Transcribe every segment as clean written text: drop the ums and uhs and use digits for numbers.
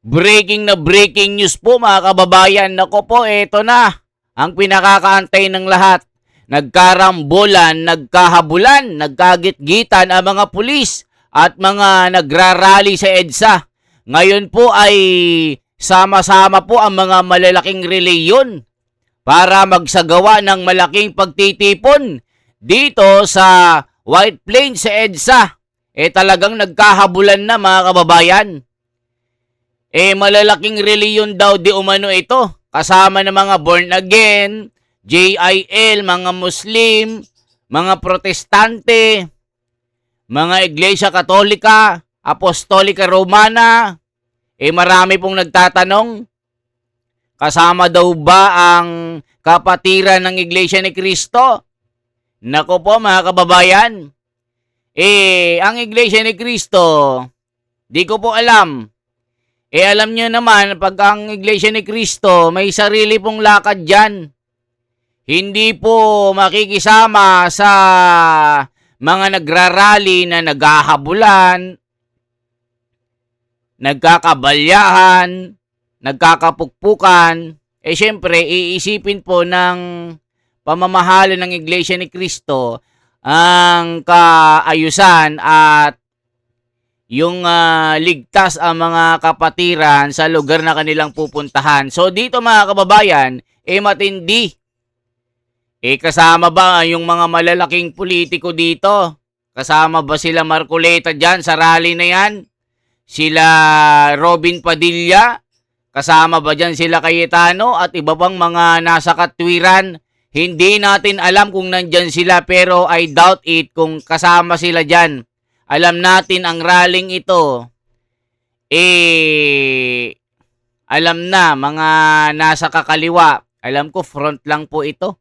Breaking na breaking news po mga kababayan. Nako po, eto na. Ang pinakakaantay ng lahat. Nagkarambulan, nagkahabulan, nagkagitgitan ang mga pulis at mga nagrarally sa EDSA. Ngayon po ay sama-sama po ang mga malalaking reliyon para magsagawa ng malaking pagtitipon dito sa White Plains sa EDSA. Talagang nagkahabulan na mga kababayan. Malalaking reliyon daw di umano ito. Kasama ng mga born again, JIL, mga Muslim, mga Protestante, mga Iglesia Katolika, Apostolika Romana. Marami pong nagtatanong, kasama daw ba ang kapatiran ng Iglesia ni Cristo? Nako po mga kababayan. Ang Iglesia ni Cristo, di ko po alam. Alam nyo naman, pag ang Iglesia ni Cristo, may sarili pong lakad dyan. Hindi po makikisama sa mga nagrarally na naghahabulan, nagkakabalyahan, nagkakapukpukan. Syempre, iisipin po ng pamamahala ng Iglesia ni Cristo ang kaayusan at yung ligtas ang mga kapatiran sa lugar na kanilang pupuntahan. So dito mga kababayan, matindi. Kasama ba yung mga malalaking politiko dito? Kasama ba sila Marcoleta dyan sa rally na yan? Sila Robin Padilla? Kasama ba dyan sila Cayetano at iba pang mga nasa katwiran? Hindi natin alam kung nandyan sila, pero I doubt it kung kasama sila dyan. Alam natin ang rallying ito, alam na mga nasa kakaliwa. Alam ko front lang po ito.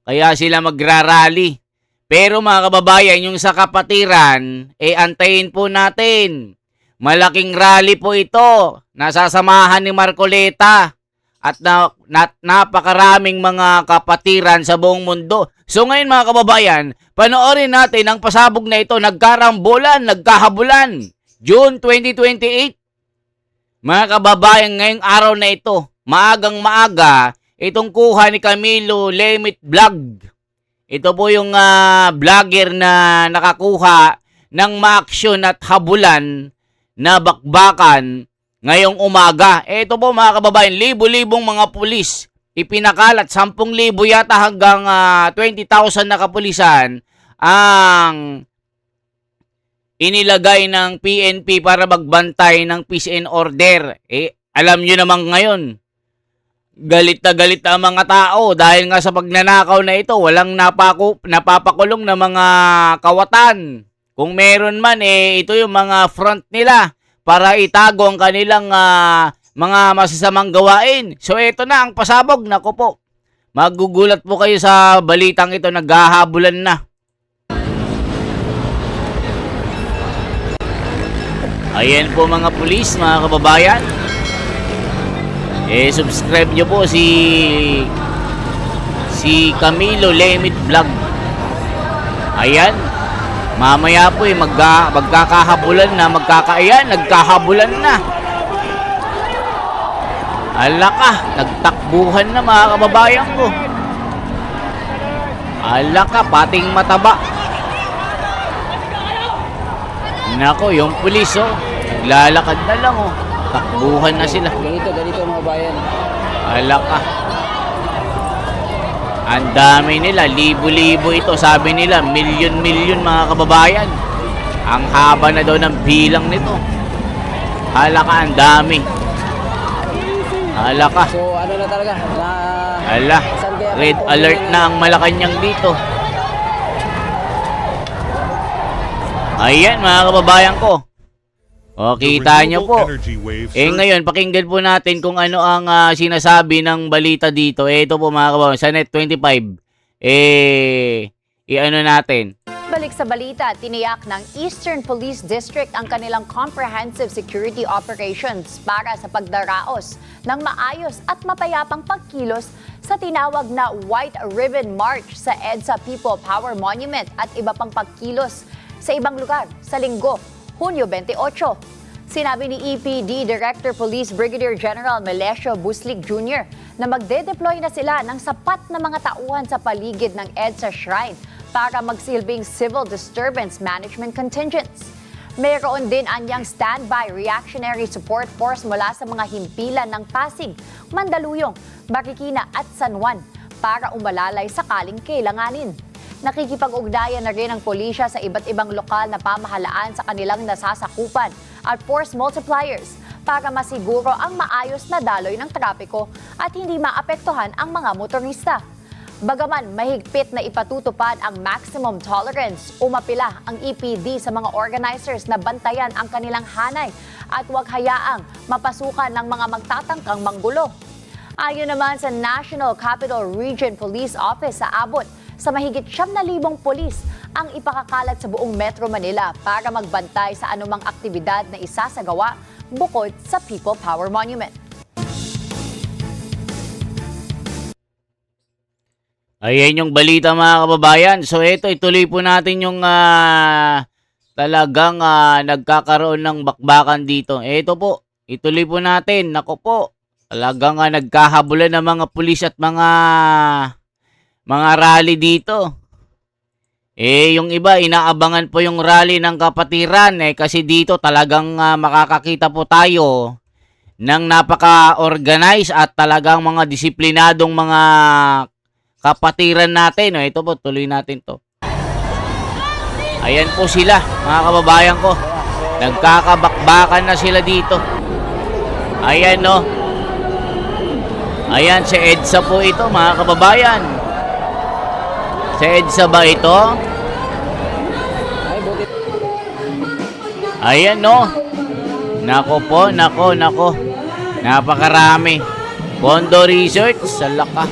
Kaya sila magrarally. Pero mga kababayan, yung sa kapatiran, antayin po natin. Malaking rally po ito. Nasasamahan ni Marcoleta. At napakaraming mga kapatiran sa buong mundo. So ngayon mga kababayan, panoorin natin ang pasabog na ito. Nagkarambulan, nagkahabulan. June 2028. Mga kababayan, ngayong araw na ito, maagang maaga, itong kuha ni Camilo Lemit Vlog. Ito po yung vlogger na nakakuha ng maaksyon at habulan na bakbakan ngayong umaga. Ito po mga kababayan, libo-libong mga pulis. Ipinakalat 10,000 yata hanggang 20,000 na kapulisan ang inilagay ng PNP para magbantay ng peace and order. Alam nyo naman ngayon, galit na galit ang mga tao dahil nga sa pagnanakaw na ito, walang napapakulong na mga kawatan. Kung meron man, ito yung mga front nila para itago ang kanilang mga masasamang gawain. So ito na ang pasabog. Nako po, magugulat po kayo sa balitang ito, naghahabulan na. Ayan po mga pulis, mga kababayan. Subscribe nyo po si Camilo Lemit Vlog. Ayan. Mamaya po magkakahabulan na, nagkahabulan na. Alaka, nagtakbuhan na mga kababayan ko. Alaka, pating mataba. Nako, yung pulis naglalakad na lang takbuhan na sila. Ganito mga bayan. Alaka. Ang dami nila, libo-libo ito. Sabi nila, milyon-milyon mga kababayan. Ang haba na daw ng bilang nito. Alaka, ang dami. Alaka. So ano na talaga? Red alert na ang Malacanang dito. Ayan mga kababayan ko. Kita nyo po. Ngayon, pakinggan po natin kung ano ang sinasabi ng balita dito. Ito po mga kababayan, sa Net 25. Ano natin. Balik sa balita, tiniyak ng Eastern Police District ang kanilang comprehensive security operations para sa pagdaraos ng maayos at mapayapang pagkilos sa tinawag na White Ribbon March sa EDSA People Power Monument at iba pang pagkilos sa ibang lugar sa Linggo, Hunyo 28. Sinabi ni EPD Director Police Brigadier General Melesio Buslig Jr. na magde-deploy na sila ng sapat na mga tauhan sa paligid ng EDSA Shrine para magsilbing Civil Disturbance Management Contingents. Mayroon din anyang standby reactionary support force mula sa mga himpilan ng Pasig, Mandaluyong, Marikina at San Juan para umalalay sakaling kailanganin. Nakikipag-ugnayan na rin ang pulisya sa iba't ibang lokal na pamahalaan sa kanilang nasasakupan at force multipliers para masiguro ang maayos na daloy ng trapiko at hindi maapektuhan ang mga motorista. Bagaman mahigpit na ipatutupad ang maximum tolerance, umapila ang EPD sa mga organizers na bantayan ang kanilang hanay at huwag hayaang mapasukan ng mga magtatangkang manggulo. Ayon naman sa National Capital Region Police Office sa abot, sa mahigit 7,000 polis ang ipakakalat sa buong Metro Manila para magbantay sa anumang aktibidad na isasagawa bukod sa People Power Monument. Ayan yung balita mga kababayan. So ito, ituloy po natin yung talagang nagkakaroon ng bakbakan dito. Ito po, ituloy po natin. Nako po, talagang nagkahabulan ng mga pulis at mga rally dito. Yung iba, inaabangan po yung rally ng Kapatiran. Kasi dito talagang makakakita po tayo ng napaka-organized at talagang mga disiplinadong mga kapatiran natin. Ito po, tuloy natin to. Ayan po sila, mga kababayan ko. Nagkakabakbakan na sila dito. Ayan, no. Ayan, si EDSA po ito, mga kababayan. Sa EDSA ba ito? Ayan, no. Nako po, nako. Napakarami. Pondo Research, salaka.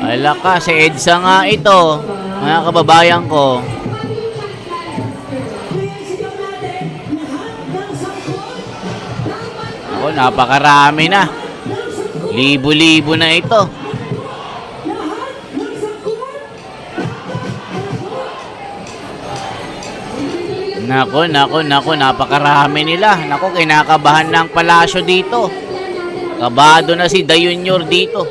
Alaka, si EDSA nga ito, mga kababayan ko. Ako, napakarami na. Libo-libo na ito. Nako, napakarami nila. Nako, kinakabahan ng palasyo dito. Kabado na si Dayunyor dito.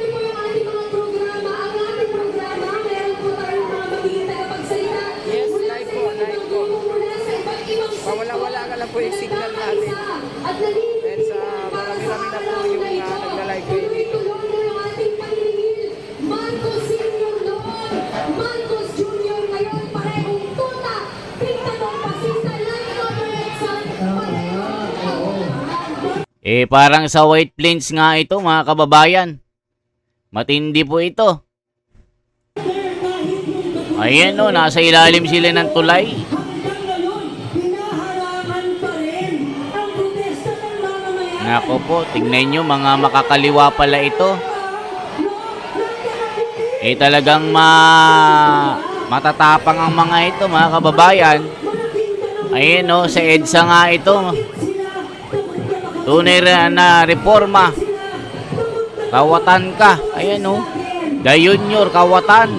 Yes, live po. Wala ka lang po yung signal natin. And sa marami-rami na po yung nagla-live kayo dito. Marcos Sr. noon, Marcos Jr. ngayon, parehong tuta. Dictador fascista, live operation. Parang sa White Plains nga ito, mga kababayan. Matindi po ito. Ayan, no, nasa ilalim sila ng tulay. Nako po, tignan nyo, mga makakaliwa pala ito. Talagang matatapang ang mga ito, mga kababayan. Ayan, no, sa EDSA nga ito. Tunay na reforma. Kawatan ka. Ayan, no. Dayunyor, kawatan.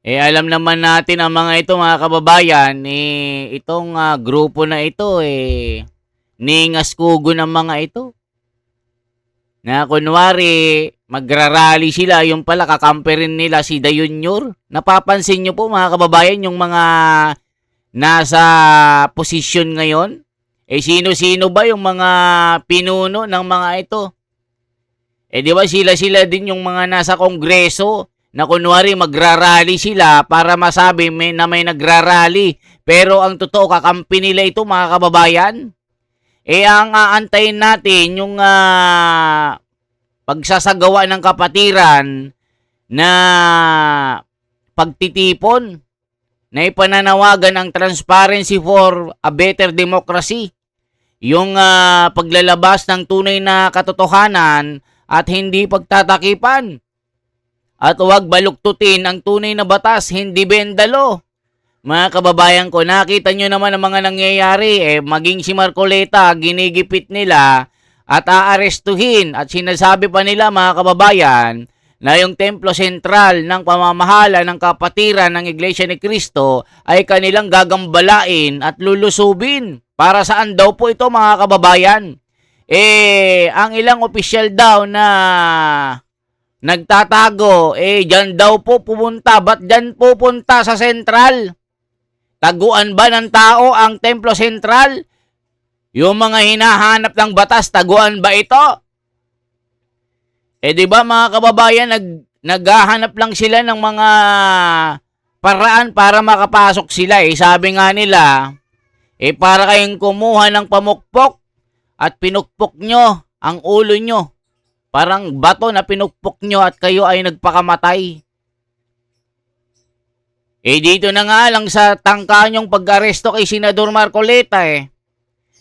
Alam naman natin ang mga ito, mga kababayan, itong grupo na ito, ningas kugo ng mga ito. Na kunwari, magrarally sila, yung pala kakamperin nila si Dayunyor. Napapansin nyo po, mga kababayan, yung mga nasa posisyon ngayon? Sino-sino ba yung mga pinuno ng mga ito? Di ba sila din yung mga nasa kongreso na kunwari magrarally sila para masabi na may nagrarally. Pero ang totoo, kakampi nila ito, mga kababayan. Ang aantayin natin yung pagsasagawa ng kapatiran na pagtitipon na ipananawagan ang Transparency for a Better Democracy. Yung paglalabas ng tunay na katotohanan at hindi pagtatakipan. At huwag baluktutin ang tunay na batas, hindi bendalo. Mga kababayan ko, nakita nyo naman ang mga nangyayari. Maging si Marcoleta, ginigipit nila at aarestuhin. At sinasabi pa nila, mga kababayan, na yung templo sentral ng pamamahala ng kapatiran ng Iglesia ni Cristo ay kanilang gagambalain at lulusubin. Para saan daw po ito, mga kababayan? Ang ilang opisyal daw na nagtatago, dyan daw po pupunta. Ba't dyan pupunta sa sentral? Taguan ba ng tao ang templo sentral? Yung mga hinahanap ng batas, taguan ba ito? Di ba mga kababayan, naghahanap lang sila ng mga paraan para makapasok sila. Sabi nga nila, para kayong kumuha ng pamukpok at pinukpok nyo ang ulo nyo. Parang bato na pinukpok nyo at kayo ay nagpakamatay. Dito na nga lang sa tangka nyong pag-aresto kay Senador Marcoleta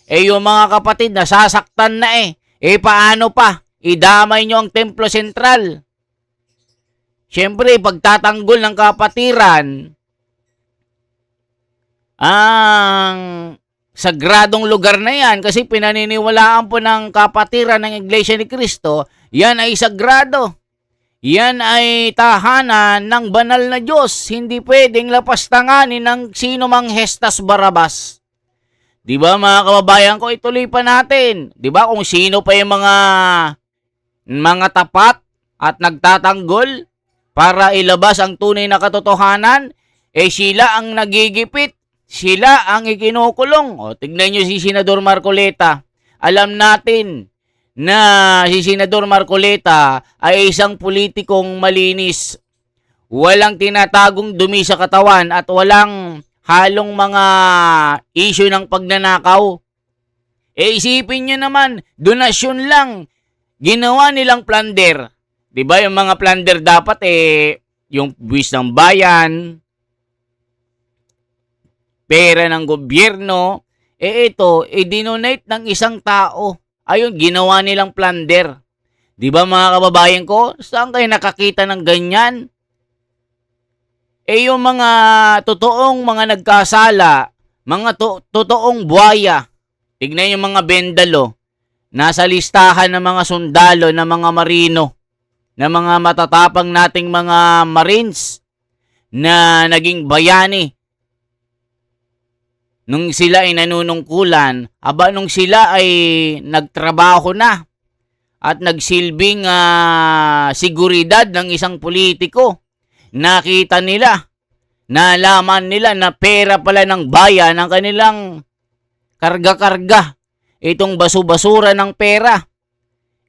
yung mga kapatid nasasaktan na paano pa? Idamay nyo ang templo sentral. Siyempre, pagtatanggol ng kapatiran, ang sagradong lugar na yan, kasi pinaniniwalaan po ng kapatiran ng Iglesia ni Cristo, yan ay sagrado. Yan ay tahanan ng banal na Diyos. Hindi pwedeng lapastanganin ng sino mang Hestas Barabas. Di ba mga kababayan ko, ituloy pa natin. Di ba kung sino pa yung mga tapat at nagtatanggol para ilabas ang tunay na katotohanan, sila ang nagigipit, sila ang ikinukulong. Tignan nyo si Senador Marcoleta. Alam natin na si Senador Marcoleta ay isang politikong malinis. Walang tinatagong dumi sa katawan at walang halong mga issue ng pagnanakaw. Isipin nyo naman, donasyon lang. Ginawa nilang plunder. Diba yung mga plunder dapat yung buwis ng bayan, pera ng gobyerno, ito, dinonate ng isang tao. Ayun, ginawa nilang plunder. Diba mga kababayan ko, saan kayo nakakita ng ganyan? Yung mga totoong mga nagkasala, mga totoong buhaya, tignan yung mga bendalo, nasa listahan ng mga sundalo, ng mga marino, ng mga matatapang nating mga marines na naging bayani. Nung sila ay nanunungkulan, nung sila ay nagtrabaho na at nagsilbing seguridad ng isang politiko, nakita nila, nalaman nila na pera pala ng bayan ang kanilang karga-karga. Itong basu-basura ng pera.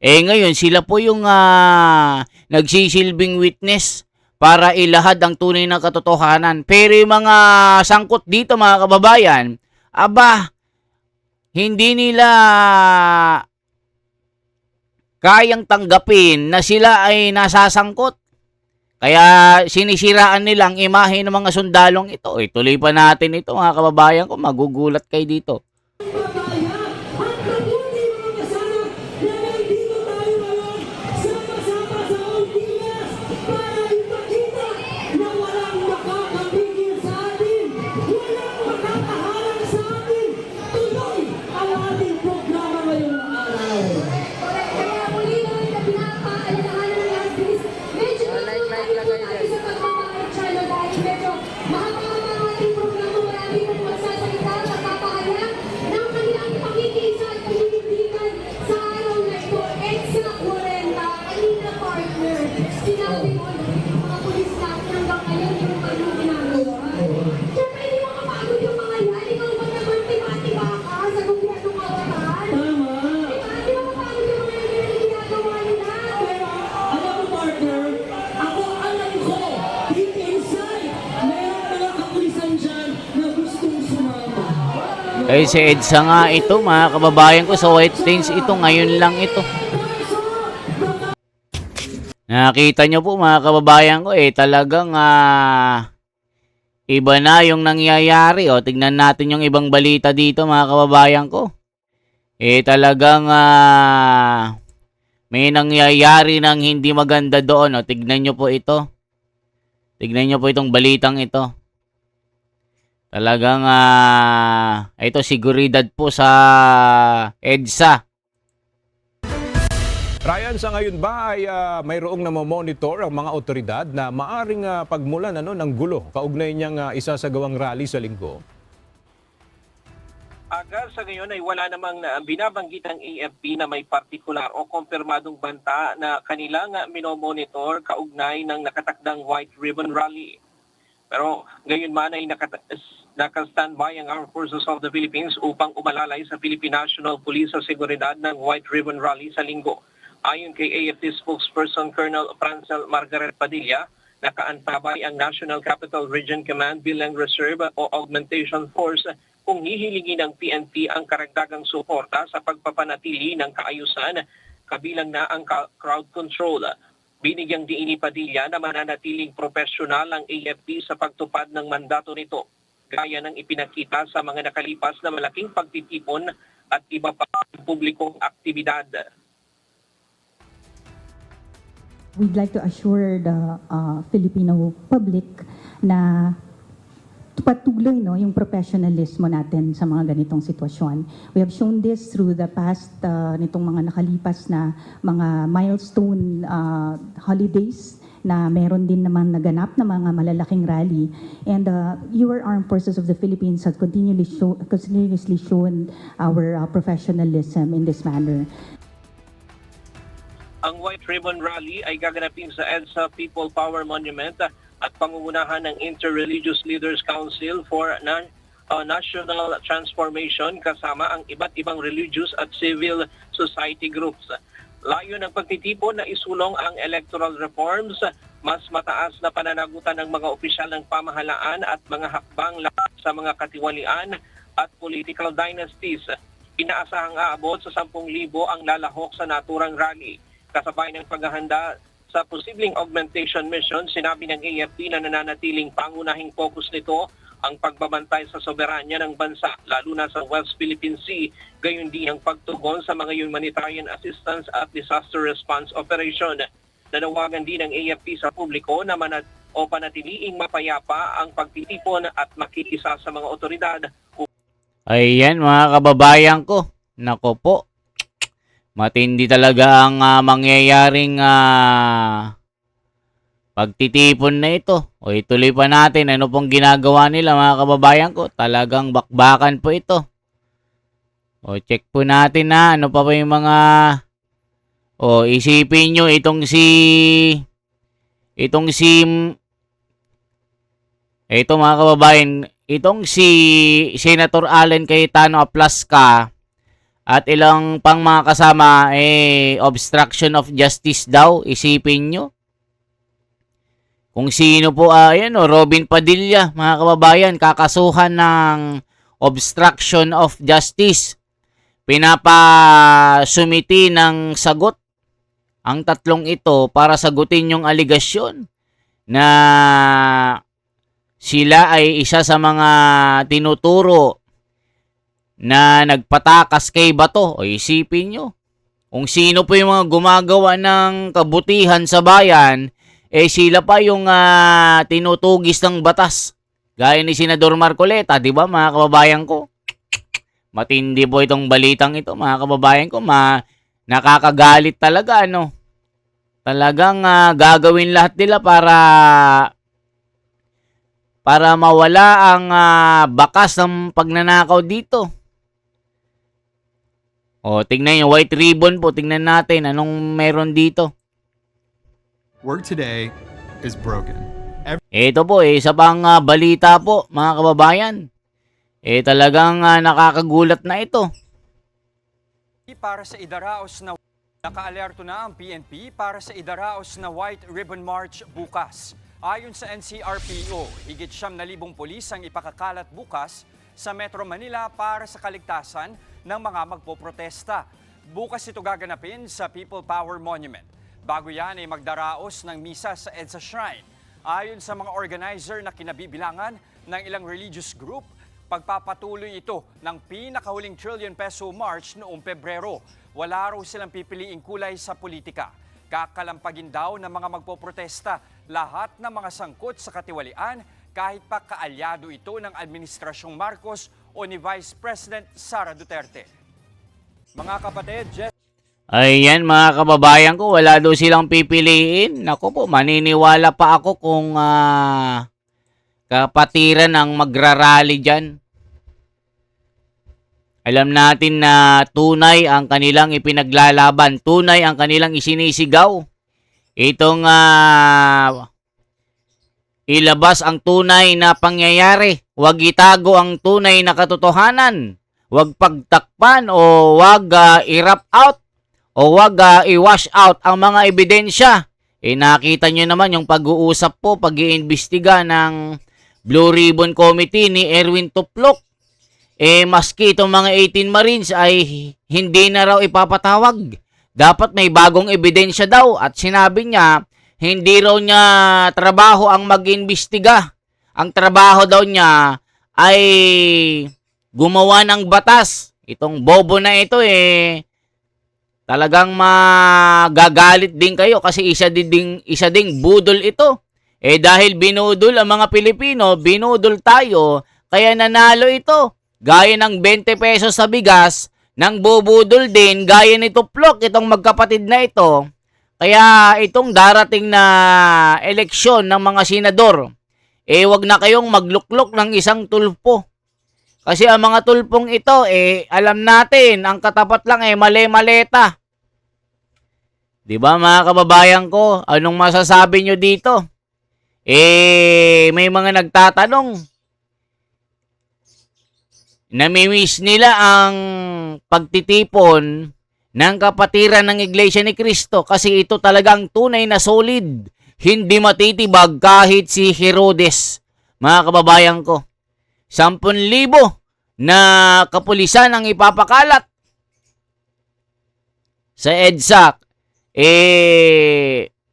Ngayon, sila po yung nagsisilbing witness para ilahad ang tunay na katotohanan. Pero yung mga sangkot dito, mga kababayan, hindi nila kayang tanggapin na sila ay nasasangkot. Kaya sinisiraan nila ang imahe ng mga sundalong ito. Tuloy pa natin ito, mga kababayan ko. Magugulat kayo dito. Si EDSA nga ito, mga kababayan ko, sa White Plains ito, ngayon lang ito. Nakita nyo po, mga kababayan ko, talagang iba na yung nangyayari. Tignan natin yung ibang balita dito, mga kababayan ko. Talagang may nangyayari ng hindi maganda doon. Tignan nyo po ito. Tignan nyo po itong balitang ito. Talagang ito seguridad po sa EDSA. Ryan, sa ngayon ba ay mayroong namomonitor ang mga otoridad na maaring pagmulan ng gulo kaugnay niyang isasagawang rally sa linggo? Aga sa ngayon ay wala namang binabanggit ang AFP na may partikular o kumpirmadong banta na kanilang minomonitor kaugnay ng nakatakdang White Ribbon Rally. Pero ngayon man ay naka-standby ang Armed Forces of the Philippines upang umalalay sa Philippine National Police sa seguridad ng White Ribbon Rally sa linggo. Ayon kay AFP spokesperson Colonel Francel Margaret Padilla, nakaantabay ang National Capital Region Command bilang reserve o augmentation force kung hihilingin ng PNP ang karagdagang suporta sa pagpapanatili ng kaayusan, kabilang na ang crowd control. Binigyang diin ni Padilla na mananatiling profesional ang AFP sa pagtupad ng mandato nito, gaya ng ipinakita sa mga nakalipas na malaking pagtitipon at iba pa publikong aktibidad. We'd like to assure the Filipino public na patuloy yung professionalismo natin sa mga ganitong sitwasyon. We have shown this through the past nitong mga nakalipas na mga milestone holidays na meron din naman naganap na mga malalaking rally. And your Armed Forces of the Philippines has continuously shown our professionalism in this manner. Ang White Ribbon Rally ay gaganapin sa EDSA People Power Monument at pangungunahan ng Inter-Religious Leaders Council for National Transformation kasama ang iba't ibang religious at civil society groups. Layo ng pagtitipon na isulong ang electoral reforms, mas mataas na pananagutan ng mga opisyal ng pamahalaan at mga hakbang lahat sa mga katiwalian at political dynasties. Inaasahang aabot sa 10,000 ang lalahok sa naturang rally. Kasabay ng paghahanda sa posibleng augmentation mission, sinabi ng AFP na nananatiling pangunahing focus nito ang pagbabantay sa soberanya ng bansa, lalo na sa West Philippine Sea, gayon din ang pagtugon sa mga humanitarian assistance at disaster response operation. Nanawagan din ng AFP sa publiko na panatiliing mapayapa ang pagtitipon at makikisa sa mga otoridad. Ayan mga kababayan ko. Nako po. Matindi talaga ang mangyayaring pagtitipon na ito. O ituloy pa natin ano pong ginagawa nila mga kababayan ko. Talagang bakbakan po ito. O check po natin na ano pa yung mga... O isipin nyo itong si mga kababayan, itong si Senator Allen Cayetano Aplasca at ilang pang mga kasama, obstruction of justice daw. Isipin nyo. Kung sino po, Robin Padilla, mga kababayan, kakasuhan ng obstruction of justice. Pinapasumiti ng sagot ang tatlong ito para sagutin yung aligasyon na sila ay isa sa mga tinuturo na nagpatakas kay Bato. O isipin nyo, kung sino po yung mga gumagawa ng kabutihan sa bayan, sila pa yung tinutugis ng batas. Gaya ni Senador Marcoleta, di ba mga kababayan ko? Matindi po itong balitang ito mga kababayan ko. Nakakagalit talaga, ano? Talagang gagawin lahat nila para mawala ang bakas ng pagnanakaw dito. O, tingnan yung white ribbon po. Tingnan natin anong meron dito. Work today is broken. Ito po, isa pang balita po, mga kababayan. Talagang nakakagulat na ito. Para sa idaraos na nakaalerto na ang PNP para sa idaraos na White Ribbon March bukas. Ayon sa NCRPO, higit 9,000 pulis ang ipakakalat bukas sa Metro Manila para sa kaligtasan ng mga magpoprotesta. Bukas ito gaganapin sa People Power Monument. Bago yan ay magdaraos ng misa sa EDSA Shrine. Ayon sa mga organizer na kinabibilangan ng ilang religious group, pagpapatuloy ito ng pinakahuling trillion peso march noong Pebrero. Wala raw silang pipiliing kulay sa politika. Kakalampagin daw ng mga magpoprotesta lahat ng mga sangkot sa katiwalian kahit pa kaalyado ito ng Administrasyong Marcos o ni Vice President Sara Duterte. Mga kapatid, Ayan mga kababayan ko, wala daw silang pipiliin. Naku po, maniniwala pa ako kung kapatiran ang magrarally dyan. Alam natin na tunay ang kanilang ipinaglalaban, tunay ang kanilang isinisigaw. Itong ilabas ang tunay na pangyayari. Huwag itago ang tunay na katotohanan. Huwag pagtakpan o huwag i-wrap out o huwag i-wash out ang mga ebidensya. Nakita nyo naman yung pag-uusap po, pag-iimbestiga ng Blue Ribbon Committee ni Erwin Tuplok. Maski itong mga 18 Marines ay hindi na raw ipapatawag. Dapat may bagong ebidensya daw at sinabi niya, hindi raw niya trabaho ang mag-imbestiga. Ang trabaho daw niya ay gumawa ng batas. Itong bobo na ito talagang magagalit din kayo kasi isa ding budol ito. Dahil binudol ang mga Pilipino, binudol tayo, kaya nanalo ito. Gaya ng 20 pesos sa bigas, nang bubudol din, gaya ni Tuplok, itong magkapatid na ito. Kaya itong darating na eleksyon ng mga senador, wag na kayong magluklok ng isang tulpo. Kasi ang mga tulpong ito, alam natin, ang katapat lang mali-maleta. Diba mga kababayan ko, anong masasabi nyo dito? May mga nagtatanong, namimiss nila ang pagtitipon ng kapatiran ng Iglesia ni Cristo kasi ito talagang tunay na solid. Hindi matitibag kahit si Herodes, mga kababayan ko. 10,000 na kapulisan ang ipapakalat sa EDSA.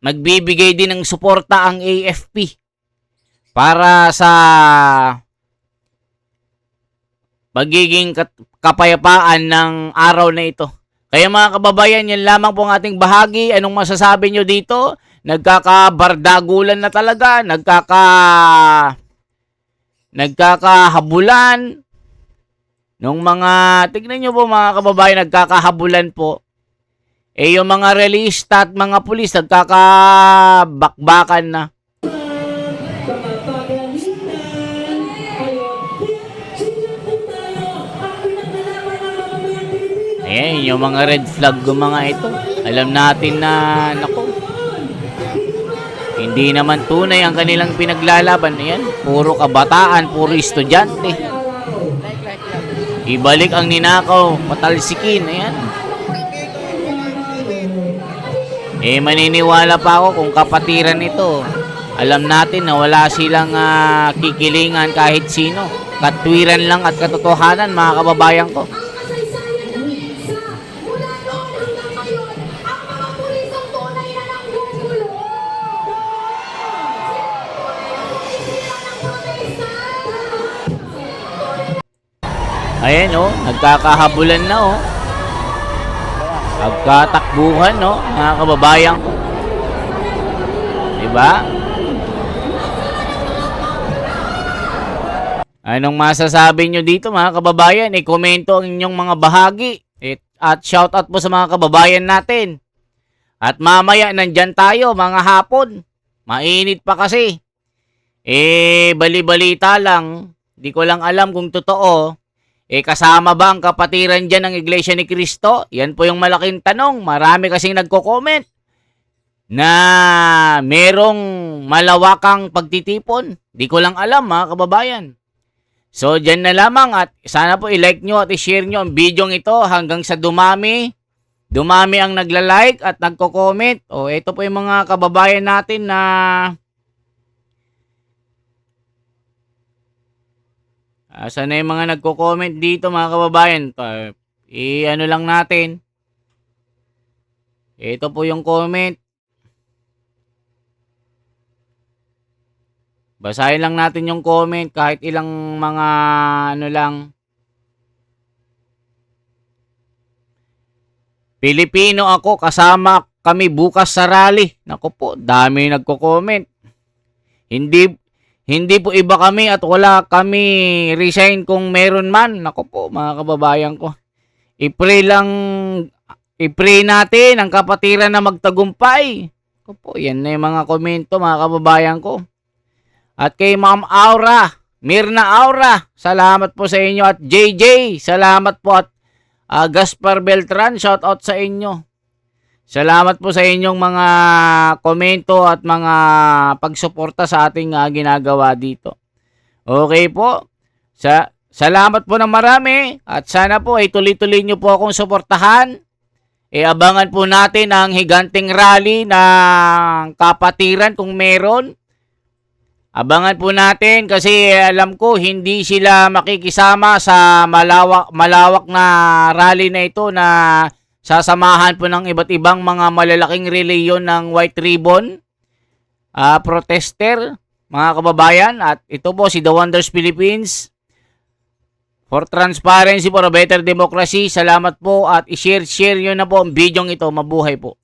Magbibigay din ng suporta ang AFP para sa magiging kapayapaan ng araw na ito. Kaya mga kababayan, yan lamang po ang ating bahagi. Anong masasabi nyo dito? Nagkakabardagulan na talaga, nagkakahabulan. Nung mga, tignan nyo po mga kababayan, nagkakahabulan po. Yung mga realista at mga pulis, nagkakabakbakan na. Ayan, yung mga red flag ng mga ito. Alam natin na, naku, hindi naman tunay ang kanilang pinaglalaban. Ayan, puro kabataan, puro estudyante. Ibalik ang ninakaw, patalsikin. Ayan. Maniniwala pa ako kung kapatiran ito. Alam natin na wala silang kikilingan kahit sino. Katwiran lang at katotohanan, mga kababayan ko. Ayan nagkakahabulan na Nagkatakbuhan mga kababayan ko. Diba? Anong masasabi nyo dito mga kababayan? Komento ang inyong mga bahagi. At shoutout po sa mga kababayan natin. At mamaya nandyan tayo mga hapon. Mainit pa kasi. Bali-balita lang. Di ko lang alam kung totoo. Kasama ba ang kapatiran dyan ng Iglesia ni Cristo? Yan po yung malaking tanong. Marami kasing nagko-comment na merong malawakang pagtitipon. Di ko lang alam mga kababayan. So dyan na lamang at sana po i-like nyo at i-share nyo ang video ito hanggang sa dumami ang nagla-like at nagko-comment. Ito po yung mga kababayan natin na sana yung mga nagko-comment dito mga kababayan. Ano lang natin. Ito po yung comment. Basahin lang natin yung comment kahit ilang mga ano lang. Pilipino ako, kasama kami bukas sa rally. Naku po, dami nagko-comment. Hindi po iba kami at wala kami resign kung meron man. Naku po, mga kababayan ko. I-pray lang I-pray natin ang kapatiran na magtagumpay. Opo, yan na yung mga komento mga kababayan ko. At kay Ma'am Aura, Mirna Aura, salamat po sa inyo. At JJ, salamat po. At Gaspar Beltran, shout out sa inyo. Salamat po sa inyong mga komento at mga pagsuporta sa ating ginagawa dito. Okay po. Salamat po ng marami at sana po ay tuloy-tuloy nyo po akong suportahan. Abangan po natin ang higanting rally ng kapatiran kung meron. Abangan po natin kasi alam ko hindi sila makikisama sa malawak na rally na ito na sasamahan po ng iba't ibang mga malalaking reliyon ng White Ribbon protester, mga kababayan. At ito po si The Wonders Philippines for Transparency, for a Better Democracy. Salamat po at i-share nyo na po ang video ito. Mabuhay po.